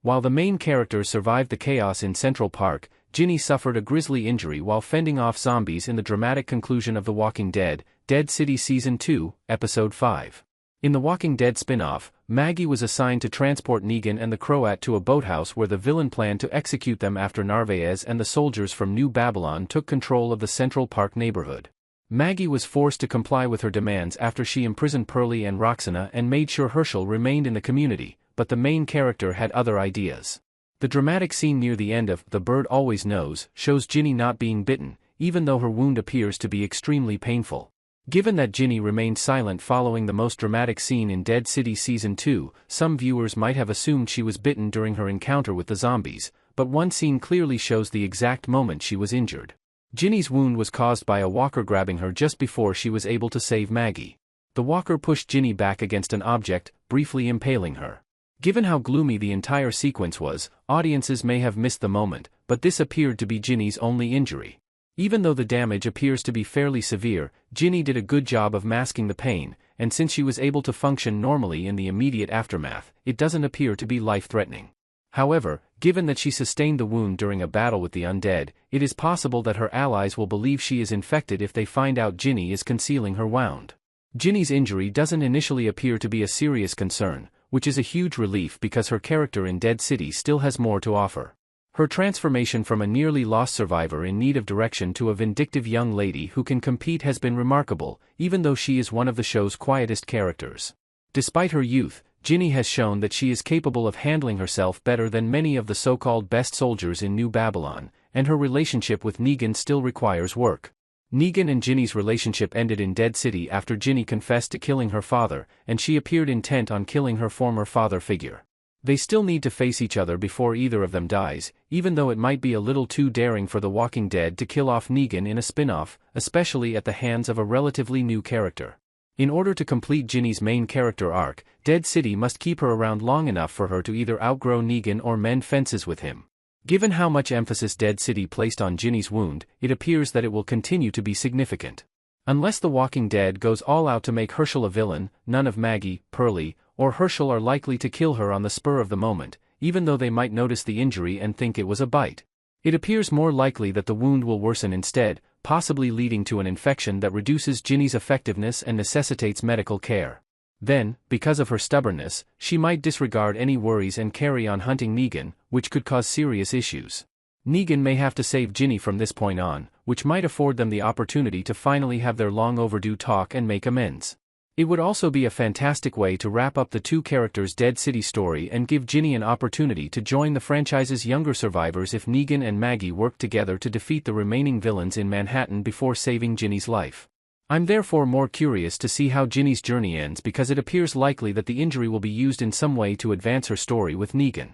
While the main characters survived the chaos in Central Park, Ginny suffered a grisly injury while fending off zombies in the dramatic conclusion of The Walking Dead, Dead City Season 2, Episode 5. In the Walking Dead spin-off, Maggie was assigned to transport Negan and the Croat to a boathouse where the villain planned to execute them after Narvaez and the soldiers from New Babylon took control of the Central Park neighborhood. Maggie was forced to comply with her demands after she imprisoned Perlie and Roksana and made sure Hershel remained in the community, but the main character had other ideas. The dramatic scene near the end of The Bird Always Knows shows Ginny not being bitten, even though her wound appears to be extremely painful. Given that Ginny remained silent following the most dramatic scene in Dead City Season 2, some viewers might have assumed she was bitten during her encounter with the zombies, but one scene clearly shows the exact moment she was injured. Ginny's wound was caused by a walker grabbing her just before she was able to save Maggie. The walker pushed Ginny back against an object, briefly impaling her. Given how gloomy the entire sequence was, audiences may have missed the moment, but this appeared to be Ginny's only injury. Even though the damage appears to be fairly severe, Ginny did a good job of masking the pain, and since she was able to function normally in the immediate aftermath, it doesn't appear to be life-threatening. However, given that she sustained the wound during a battle with the undead, it is possible that her allies will believe she is infected if they find out Ginny is concealing her wound. Ginny's injury doesn't initially appear to be a serious concern, which is a huge relief because her character in Dead City still has more to offer. Her transformation from a nearly lost survivor in need of direction to a vindictive young lady who can compete has been remarkable, even though she is one of the show's quietest characters. Despite her youth, Ginny has shown that she is capable of handling herself better than many of the so-called best soldiers in New Babylon, and her relationship with Negan still requires work. Negan and Ginny's relationship ended in Dead City after Ginny confessed to killing her father, and she appeared intent on killing her former father figure. They still need to face each other before either of them dies, even though it might be a little too daring for The Walking Dead to kill off Negan in a spin-off, especially at the hands of a relatively new character. In order to complete Ginny's main character arc, Dead City must keep her around long enough for her to either outgrow Negan or mend fences with him. Given how much emphasis Dead City placed on Ginny's wound, it appears that it will continue to be significant. Unless The Walking Dead goes all out to make Hershel a villain, none of Maggie, Perlie, or Hershel are likely to kill her on the spur of the moment, even though they might notice the injury and think it was a bite. It appears more likely that the wound will worsen instead, possibly leading to an infection that reduces Ginny's effectiveness and necessitates medical care. Then, because of her stubbornness, she might disregard any worries and carry on hunting Negan, which could cause serious issues. Negan may have to save Ginny from this point on, which might afford them the opportunity to finally have their long overdue talk and make amends. It would also be a fantastic way to wrap up the two characters' Dead City story and give Ginny an opportunity to join the franchise's younger survivors if Negan and Maggie work together to defeat the remaining villains in Manhattan before saving Ginny's life. I'm therefore more curious to see how Ginny's journey ends because it appears likely that the injury will be used in some way to advance her story with Negan.